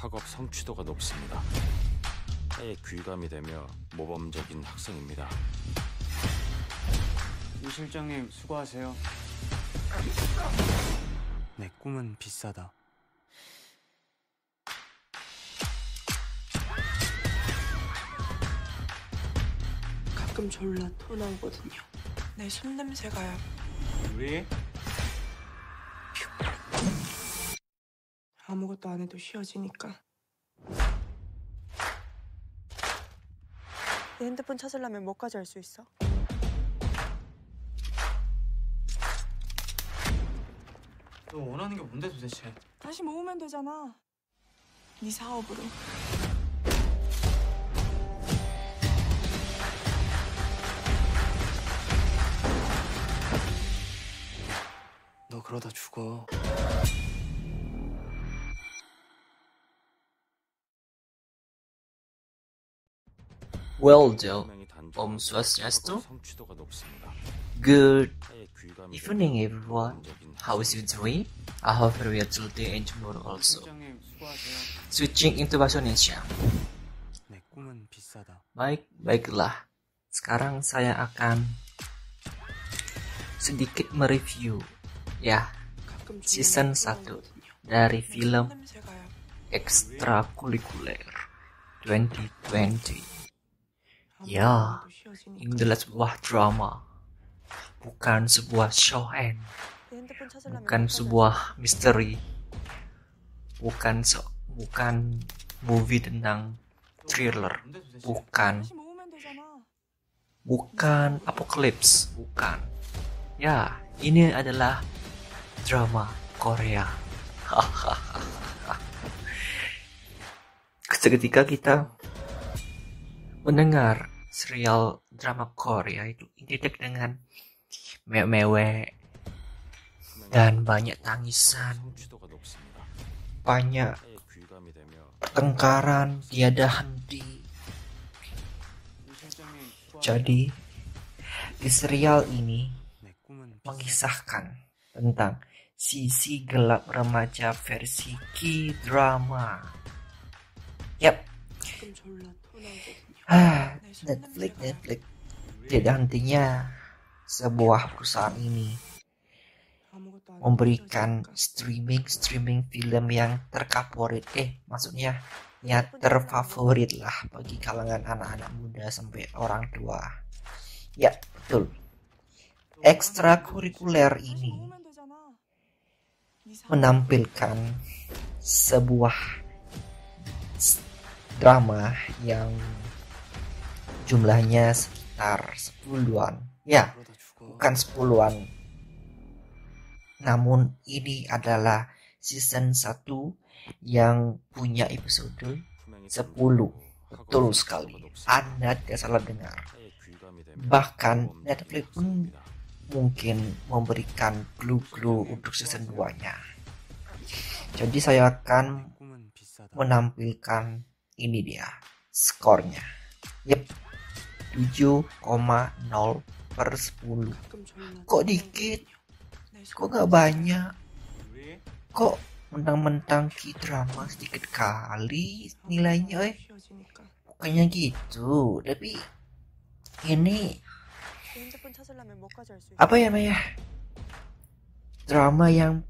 학업 성취도가 높습니다. 아예 귀감이 되며 모범적인 학생입니다. 이 실장님 수고하세요. 내 꿈은 비싸다. 가끔 졸라 토 나오거든요. 내 손냄새가요. 우리 아무것도 안 해도 쉬어지니까. 내 핸드폰 찾으려면 뭐까지 할 수 있어? 너 원하는 게 뭔데 도대체? 다시 모으면 되잖아. 네 사업으로. 너 그러다 죽어. Well, though, 분명히 단조로운 Swastiastu. 학업 성취도가 높습니다. Good 아예 귀감이 evening, 되며 everyone. 모범적인 How is you doing? I hope you are today and tomorrow also. 실장님 수고하세요. Switching into bahasa Indonesia. 내 꿈은 비싸다. Baiklah. Sekarang saya akan sedikit mereview ya 가끔 졸라 season 토 1 나오거든요. dari 내 film 손냄새가요. Ekstrakurikuler 2020. 아무것도 Ya, 안 해도 쉬어지니까. ini adalah sebuah drama, bukan sebuah shonen, 내 핸드폰 찾으려면 bukan 뭐까지 sebuah misteri, bukan movie tentang thriller, 뭔데 도대체? bukan 다시 모으면 되잖아. bukan apokalips, bukan. Ya, ini adalah drama Korea. Seketika kita mendengar serial drama Korea itu identik dengan mewek dan banyak tangisan, 성취도가 높습니다. banyak 아예 귀감이 되며 pertengkaran tiada henti. 이 실장님 수고하세요. Jadi di serial ini 내 꿈은 비싸다. mengisahkan tentang sisi gelap remaja versi K-drama. Yap, 가끔 졸라 토 나오거든요. 내 Netflix. Tidak hentinya sebuah perusahaan ini 아무것도 안 해도 memberikan 쉬어지니까. streaming film yang terfavorit, maksudnya ya terfavorit lah bagi kalangan anak-anak muda sampai orang tua. Ya, betul. Ekstrakurikuler 다시 ini 모으면 되잖아. 네 사업으로. menampilkan sebuah drama yang jumlahnya sekitar 10-an. Ya, 그러다 죽어. bukan 10-an. Namun ini adalah season 1 yang punya episode 분명히 10. 단조로운 학업 Betul 성취도가 sekali. 높습니다. Anda tidak salah dengar. 아예 귀감이 되며 Bahkan 모범적인 Netflix pun 학생입니다. mungkin memberikan clue-clue untuk season 2-nya. Jadi saya akan 내 꿈은 비싸다. menampilkan ini dia skornya. Yep, 7,0/10. 가끔 졸라 Kok 토 dikit? 내 Kok gak banyak? 우리 Kok mentang-mentang K-drama sedikit kali nilainya, 쉬어지니까. bukannya gitu. Tapi ini 내 핸드폰 찾으려면 뭐까지 할 수 있어? apa ya Maya? Drama yang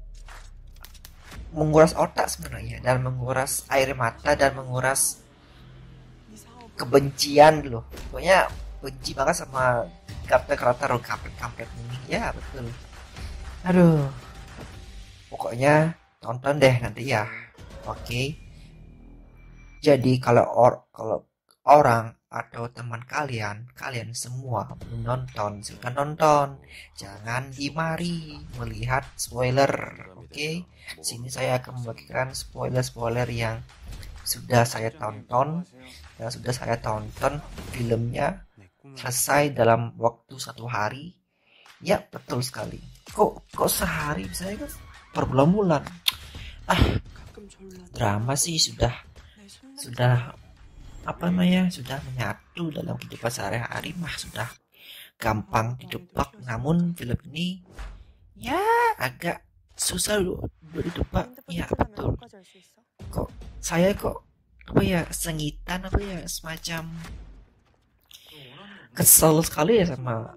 menguras otak sebenarnya, dan menguras air mata, dan menguras 네 사업으로. kebencian loh. Pokoknya benci banget sama karakter kampret ini. Ya betul. Aduh, pokoknya tonton deh nanti ya. Oke. Jadi kalau orang atau teman kalian semua belum nonton, silakan nonton. Jangan dimari melihat spoiler. Oke. Sini saya akan membagikan spoiler yang sudah saya tonton, yang sudah saya tonton filmnya 내 꿈은 selesai dalam waktu 1 hari. Ya betul sekali. Kok sehari, saya kan berbulan-bulan. 가끔 졸라 토 Drama sih sudah 내 손냄새. sudah apa namanya, sudah menyatu dalam kehidupan sehari-hari mah, sudah gampang ditebak. Namun film ini ya agak susah loh 내 ditebak. 핸드폰 Ya 찾으려면 betul. 뭐까지 할 수 있어? Kok saya kok apa ya sengitan apa ya semacam kesel sekali ya sama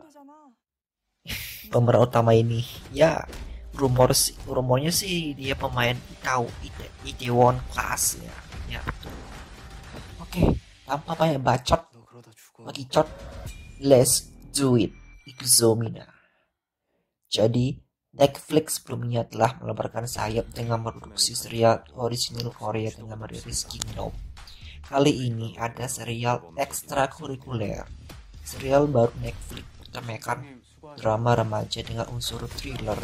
pemeran utama ini. Ya rumornya sih dia pemain tahu Itaewon Class ya. Ya betul. Oke, tanpa banyak bacot 너 그러다 죽어. bagi cot, let's do it. Ikuzomina. Jadi Netflix sebelumnya telah melebarkan sayap dengan memproduksi serial original Korea dengan merilis Kingdom. Kali ini ada serial ekstrakurikuler. Serial baru Netflix bertemakan 형님 수고하세요. drama remaja dengan unsur thriller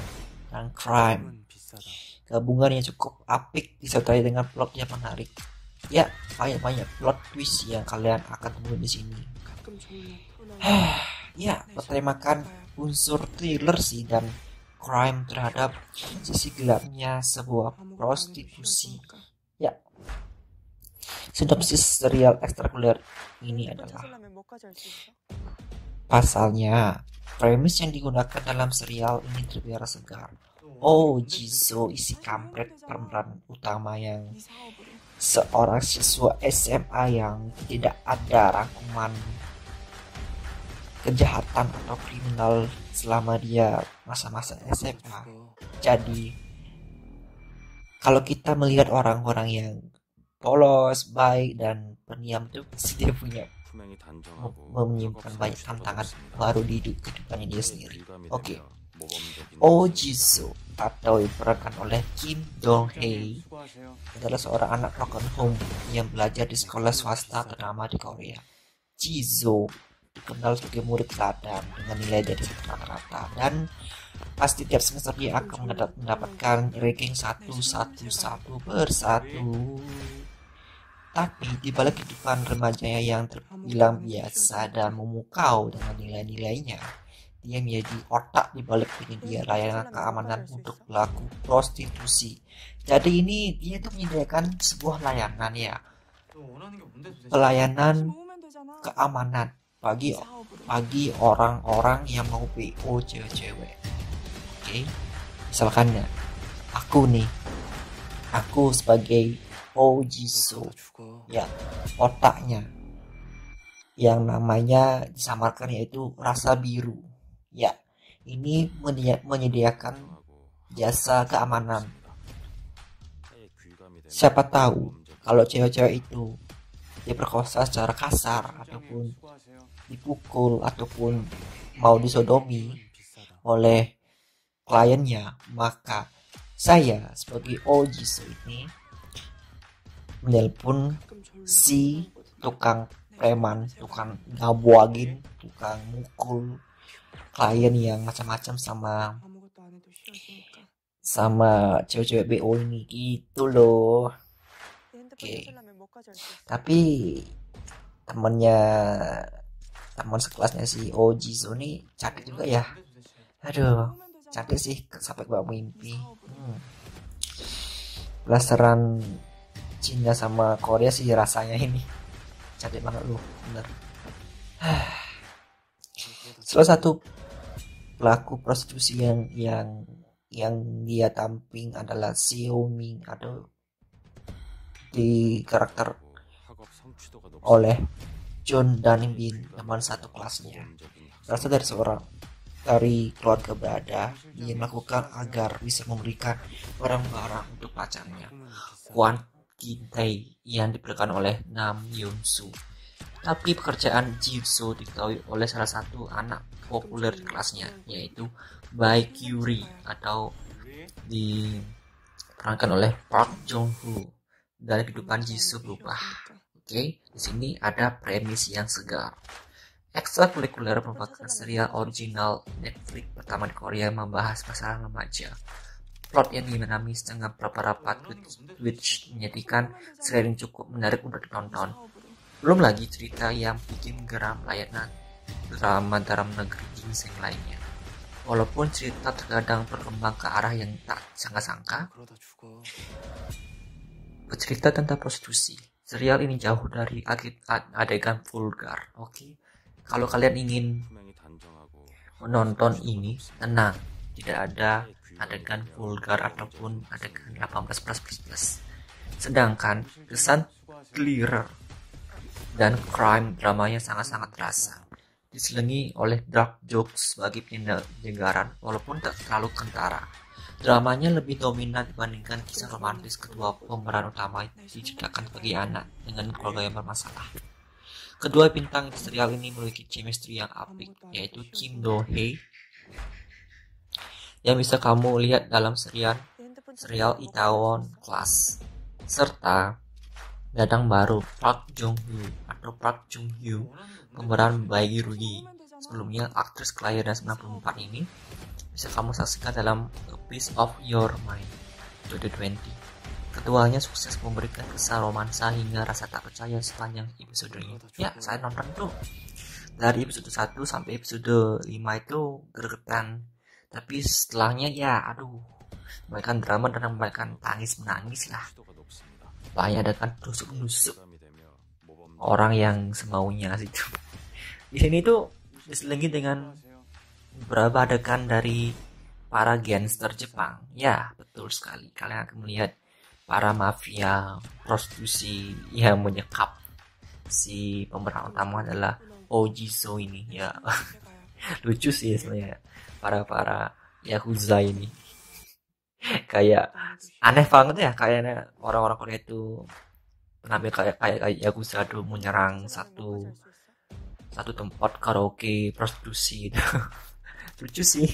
dan crime. 꿈은 비싸다. Gabungan yang cukup apik disertai dengan plot yang menarik. Ya, banyak plot twist yang kalian akan temui di sini. 가끔 졸려. Ya, bertemakan unsur thriller sih dan crime terhadap sisi gelapnya sebuah prostitusi. Ya, sinopsis serial ekstrakurikuler ini adalah 찾으려면 뭐까지 할 수 있어? pasalnya. Premis yang digunakan dalam serial ini terbiara segar. Oh, Jisoo isi kampret pemeran utama yang 네 사업으로. seorang siswa SMA yang tidak ada rangkuman kejahatan atau kriminal selama dia masa-masa SMA. Jadi kalau kita melihat orang-orang yang polos, baik dan pendiam itu pasti dia punya 품행이 단정하고 menyimpan banyak 작업 tantangan 성취도가 baru di kehidupannya dia 높습니다. sendiri. 일감이 Oke. 되며 모범적인 Oh 학생이 Jisoo atau diperankan oleh Kim Dong Hae 수고하세요. adalah seorang anak broken home yang belajar di sekolah swasta ternama di Korea. Jisoo dikenal sebagai murid teladan dengan nilai dari rata-rata dan pasti tiap semester dia akan mendapatkan ranking 1 persatu. Tapi di balik kehidupan remajanya yang terbilang biasa dan memukau dengan nilai-nilainya, dia menjadi otak di balik penyedia layanan keamanan untuk pelaku prostitusi. Jadi ini dia tuh menyediakan sebuah layanan ya, 너 원하는 게 뭔데 도대체? pelayanan 모으면 되잖아. keamanan 네 사업으로. bagi orang-orang yang mau PO cewek-cewek. Oke, misalkan ya, aku sebagai Oh 너 Jisoo, 그러다 죽어. ya otaknya yang namanya disamarkan yaitu rasa biru. Ya, ini menyediakan 단정하고 jasa keamanan. 사회의 귀감이 되며 Siapa tahu 모범적인 kalau cewek-cewek itu diperkosa secara kasar ataupun 형님 수고하세요. dipukul ataupun mau disodomi 꿈은 비싸다. oleh kliennya, maka saya sebagai Oh Jisoo ini menelpon 가끔 졸려. si tukang preman, tukang ngabuagin, tukang mukul klien yang macam-macam sama 아무것도 안 해도 쉬어지니까. cewek-cewek BO ini gitu loh. 내 핸드폰 오케이. 찾으려면 뭐까지 할 수 있어? Tapi teman sekelasnya si Oh Jisoo nih cantik juga ya. 뭔데 도대체? Aduh, 모으면 되잖아. cantik sih sampai gua mimpi. 네 사업으로. Belasaran Cina sama Korea sih rasanya ini cantik banget lu, bener. 너 그러다 Salah satu pelaku prostitusi yang dia tamping adalah Xiaoming atau di karakter 학업 성취도가 높습니다. oleh John Danbin, teman satu kelasnya. 모범적인 Berasal dari dari keluarga berada, dia melakukan agar bisa memberikan barang-barang untuk pacarnya, 꿈은 비싸다. Kwon Kin Tae, yang diperankan oleh Nam Yoon Soo. Tapi pekerjaan Jisoo diketahui oleh salah satu anak populer di kelasnya, yaitu Baek Yuri atau 우리 diperankan oleh Park Jong Hoo. Dari kehidupan Jisoo berubah. Oke, di sini ada premis yang segar. Ekstrakurikuler merupakan serial original Netflix pertama di Korea yang membahas masalah remaja. Plot yang dinamis dengan beberapa twitch menjadikan serial yang cukup menarik untuk ditonton. Belum lagi cerita yang bikin geram layanan drama dalam negeri ginseng lainnya. Walaupun cerita terkadang berkembang ke arah yang tak sangka-sangka, 그러다 죽어. bercerita tentang prostitusi. Serial ini jauh dari adegan vulgar. Oke, kalau kalian ingin 품행이 단정하고 menonton ini, tenang, tidak ada adegan vulgar ataupun adegan 18+++. Sedangkan The Sun Clearer dan crime dramanya sangat-sangat terasa, diselingi oleh dark jokes bagi pendengaran walaupun tak terlalu kentara. Dramanya lebih dominan dibandingkan kisah romantis kedua pemeran utama diceritakan bagi anak dengan keluarga yang bermasalah. Kedua bintang serial ini memiliki chemistry yang apik, yaitu Kim Do Hee yang bisa kamu lihat dalam serial Itaewon Class, serta gadang baru Park Jong Hyo atau Park Jung Hyo, pemeran Bae Rugi. Sebelumnya, aktris kelahiran 94 ini bisa kamu saksikan dalam A Piece of Your Mind 2020. Keduanya sukses memberikan kesan romansa hingga rasa tak percaya sepanjang episodenya. Ya, saya nonton tuh dari episode 1 sampai episode 5 itu gregetan. Tapi setelahnya ya aduh, memberikan drama dan memberikan tangis menangis lah. Banyak adegan tusuk-nusuk orang yang semaunya situ. Di sini tuh diselingi dengan beberapa adegan dari para gangster Jepang. Ya, betul sekali. Kalian akan melihat para mafia prostitusi yang menyekap si pemeran utama adalah Ojiso ini. Ya, lucu sih sebenarnya para yakuza ini. Kayak aneh banget ya, kayaknya orang-orang Korea itu penampilan kayak yakuza tuh menyerang satu tempat karaoke prostitusi. Lucu sih.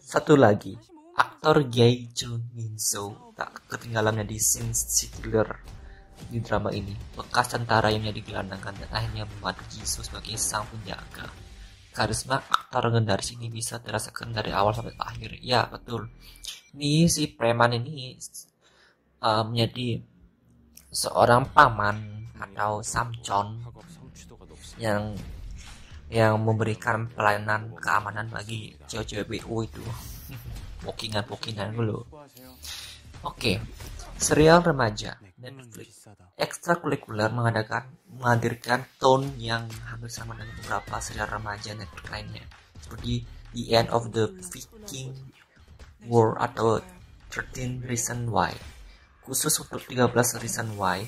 Satu lagi, aktor Jae Jun Min So tak ketinggalannya di scene Stealer di drama ini. Bekas tentara yang menjadi gelandangkan dan akhirnya membantu Jisoo sebagai sang penjaga. Karisma aktor legendaris ini bisa dirasakan dari awal sampai akhir. Ya, betul. Ini si preman ini menjadi seorang paman atau samcon yang memberikan pelayanan keamanan bagi cewek-cewek BO itu. Pokingan dulu. Oke. Serial remaja Netflix ekstrakurikuler menghadirkan tone yang hampir sama dengan beberapa serial remaja Netflix lainnya, seperti The End of the Viking War atau 13 Reasons Why. Khusus untuk 13 Reasons Why,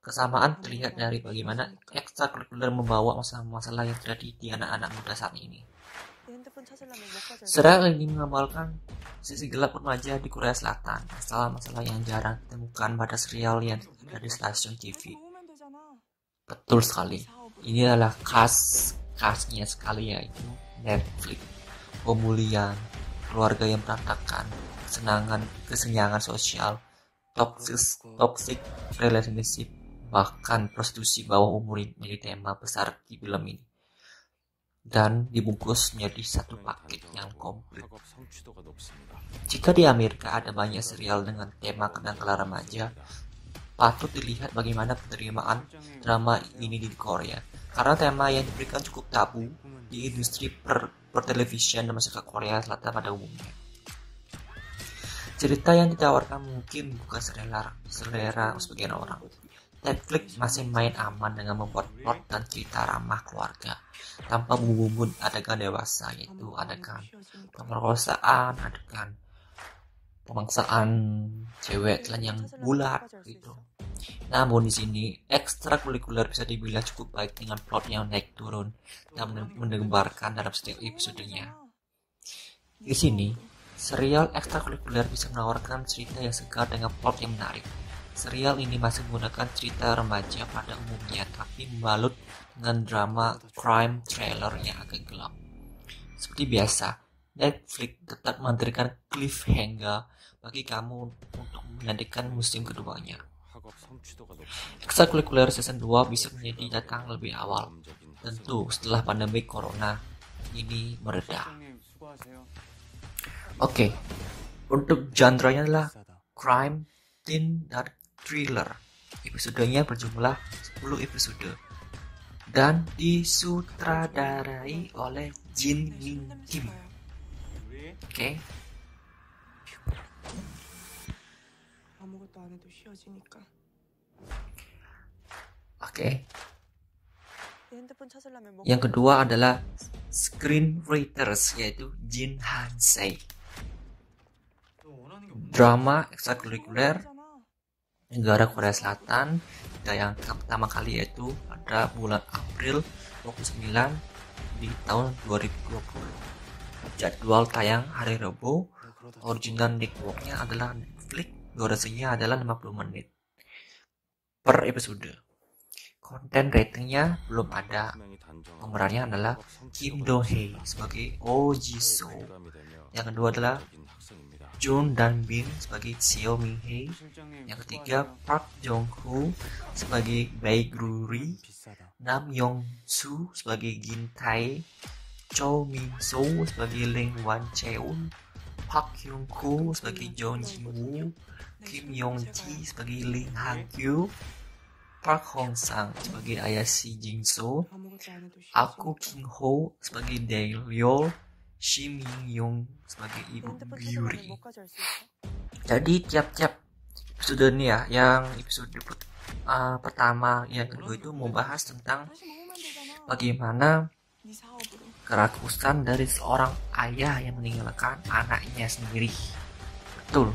kesamaan terlihat dari bagaimana ekstrakurikuler membawa masalah-masalah yang terjadi di anak-anak muda saat ini. Serial ini mengamalkan sisi gelap remaja di Korea Selatan, masalah-masalah yang jarang ditemukan pada serial yang ada di stasiun TV. Betul sekali. Ini adalah khasnya sekali, yaitu Netflix. Pemulihan, keluarga yang berantakan, kesenjangan sosial, toxic relationship, bahkan prostitusi bawah umur menjadi tema besar di film ini. Dan dibungkus menjadi satu paket yang komplit. Jika di Amerika ada banyak serial dengan tema kenakalan remaja, patut dilihat bagaimana penerimaan drama ini di Korea. Karena tema yang diberikan cukup tabu di industri pertelevisian dan masyarakat Korea Selatan pada umumnya. Cerita yang ditawarkan mungkin bukan selera sebagian orang. Netflix masih main aman dengan membuat plot dan cerita ramah keluarga tanpa bumbu adegan dewasa, yaitu adegan pemerkosaan, adegan pemaksaan cewek yang bulat gitu. Namun di sini ekstrakurikuler bisa dibilang cukup baik dengan plot yang naik turun dan menggambarkan dalam setiap episodenya. Di sini serial ekstrakurikuler bisa menawarkan cerita yang segar dengan plot yang menarik. Serial ini masih menggunakan cerita remaja pada umumnya, tapi membalut dengan drama crime thriller yang agak gelap. Seperti biasa, Netflix tetap memberikan cliffhanger bagi kamu untuk menantikan musim keduanya. Ekstrakurikuler season 2 bisa menjadi datang lebih awal, tentu setelah pandemi corona ini mereda. Oke, untuk genre-nya adalah crime, teen, dan thriller. Episodenya berjumlah 10 episode dan disutradarai oleh Jin Min Kim. Oke. Oke. Yang kedua adalah screenwriters, yaitu Jin Han-sei. Drama ekstrakurikuler negara Korea Selatan. Ditayangkan pertama kali yaitu pada bulan April 29 di tahun 2020. Jadwal tayang hari Rabu. 내가 그러다 Original networknya adalah Netflix. Durasinya adalah 50 menit per episode. Konten ratingnya belum ada. Pemerannya adalah Kim Do Hee sebagai Oh Ji So. Yang kedua adalah Jun Dan Bin sebagai Seo Min Hee. 실장님 Yang ketiga Park Jong Hoo sebagai Bae Guri. 비싸다. Nam Yong Soo sebagai Gin Tae. Cho Min So sebagai Ling Wan Cheon. Park Hyung Koo sebagai Jong Jin Woo. Kim Yong Ji sebagai Lee Ha Kyu. Park Hong Sang sebagai ayah si Jin So. 아무것도 안 해도 Aku Kim Ho sebagai Dae Ryol. Shi Min Young sebagai Ibu 핸드폰 Gyuri. 찾아보면 뭐까지 알 수 있어? Jadi tiap-tiap episode ini ya, yang episode pertama, yang kedua itu membahas tentang 다시 모으면 되잖아. bagaimana 네 사업으로. kerakusan dari seorang ayah yang meninggalkan anaknya sendiri. Betul,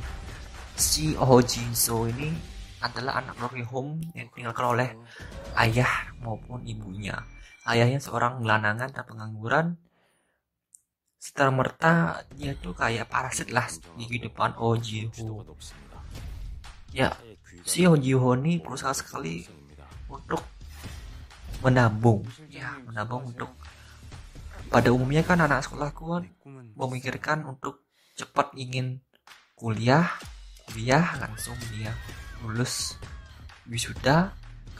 si Oh Jin So ini adalah anak broken home yang ditinggalkan oleh ayah maupun ibunya. Ayahnya seorang gelandangan dan pengangguran. Setelah merta dia tuh kayak parasit lah di kehidupan Oh Ji Ho. Ya, si Oh Ji Ho ini berusaha sekali untuk menabung. Ya, menabung untuk, pada umumnya kan anak sekolahku kan 내 꿈은 memikirkan untuk cepat ingin kuliah langsung dia lulus wisuda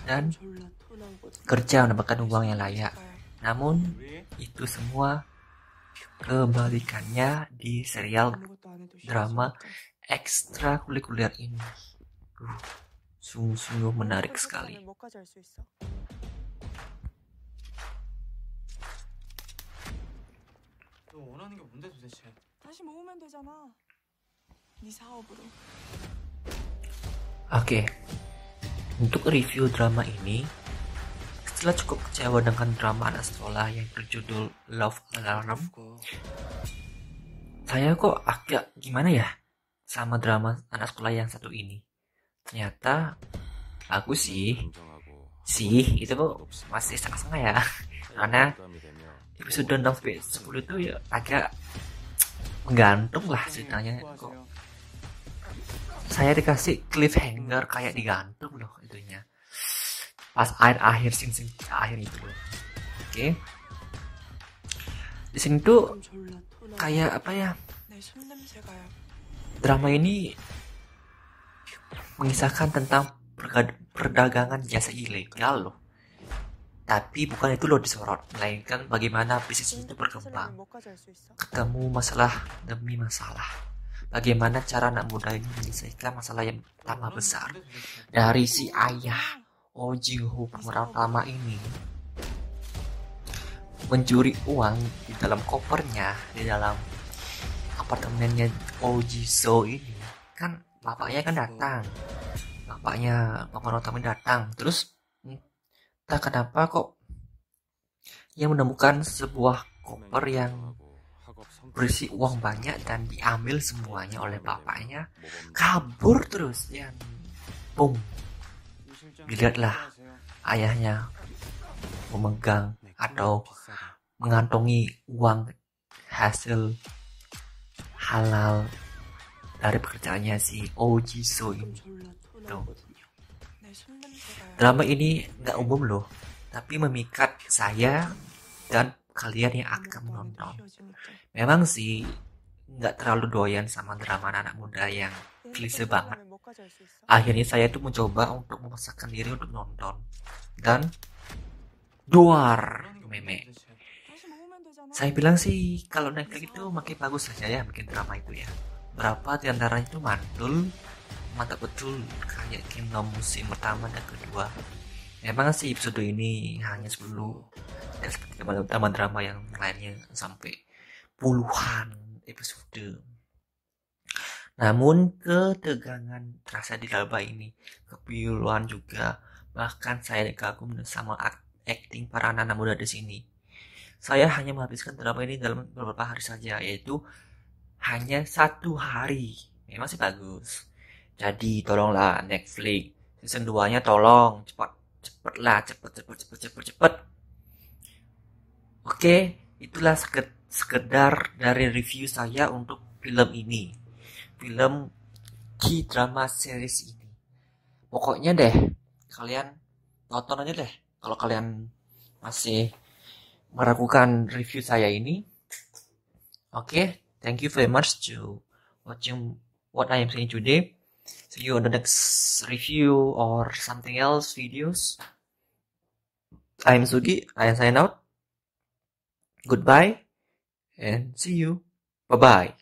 dan 졸라 토 나오거든. kerja mendapatkan uang yang layak. Namun 왜? itu semua kebalikannya di serial 아무것도 안 해도 드라마 쉬워지니까. ekstrakurikuler ini. Sungguh menarik 핸드폰 sekali. 찾아보면 뭐까지 알 수 있어? 너 원하는 게 뭔데 도대체? 다시 모으면 되잖아. 네 사업으로. Oke, untuk review drama ini, setelah cukup kecewa dengan drama anak sekolah yang berjudul Love Alarm, 그거 saya kok agak gimana ya sama drama anak sekolah yang satu ini. Ternyata bagus sih itu kok masih setengah-setengah ya. Karena episode 6 sampai 10 itu ya agak menggantung lah ceritanya. Kok 수고하세요. saya dikasih cliffhanger kayak digantung loh itunya. Pas akhir scene akhir itu loh. Oke. Di sini tuh 좀 졸라 토 나오거든. kayak apa ya? 내 손냄새가야. Drama ini mengisahkan tentang perdagangan jasa ilegal loh. Tapi bukan itu loh disorot, melainkan bagaimana bisnis itu 핸드폰 berkembang. 찾아보면 뭐까지 알 수 있어? Ketemu masalah demi masalah. Bagaimana cara anak muda ini menyelesaikan masalah yang tambah besar. Dari si ayah Oh Jin Ho pemeran utama ini mencuri uang di dalam kopernya, di dalam apartemennya Oh Ji So ini. Kan bapaknya kan datang. Pemeran utama datang. Terus entah kenapa kok ia menemukan sebuah koper yang berisi uang banyak dan diambil semuanya oleh bapaknya. Kabur terus ya. Boom. Dilihatlah ayahnya memegang atau mengantongi uang hasil halal dari pekerjaannya si Oh Ji So 좀 ini. 졸라 토 Tuh. 나오거든요. 내 손냄새가야. Drama ini nggak umum loh, tapi memikat saya dan kalian yang akan 아무것도 안 해도 menonton. 쉬워지니까. Memang sih nggak terlalu doyan sama drama anak muda yang 내 klise 핸드폰 banget. 찾아보면 뭐까지 알 수 있어? Akhirnya saya tuh mencoba untuk memaksakan diri untuk nonton dan duar meme. 다시 모으면 되잖아. Saya bilang sih kalau Netflix itu makin bagus saja ya bikin drama itu ya. Berapa di antaranya itu mantul, mantap betul kayak Kingdom musim pertama dan kedua. Memang sih episode ini hanya 10, tidak seperti drama-drama yang lainnya sampai puluhan episode. Namun ketegangan terasa di drama ini, kepiluan juga, bahkan saya kagum sama acting para anak muda di sini. Saya hanya menghabiskan drama ini dalam beberapa hari saja, yaitu hanya 1 hari. Memang sih bagus. Jadi tolonglah Netflix season 2-nya tolong cepet lah, cepet. Oke, itulah sekedar dari review saya untuk film ini. Film K-drama series ini. Pokoknya deh, kalian tonton aja deh. Kalau kalian masih meragukan review saya ini. Oke, thank you very much to watching what I am saying today. See you on the next review or something else videos. I am Sugi. I am sign out. Goodbye and see you. Bye bye.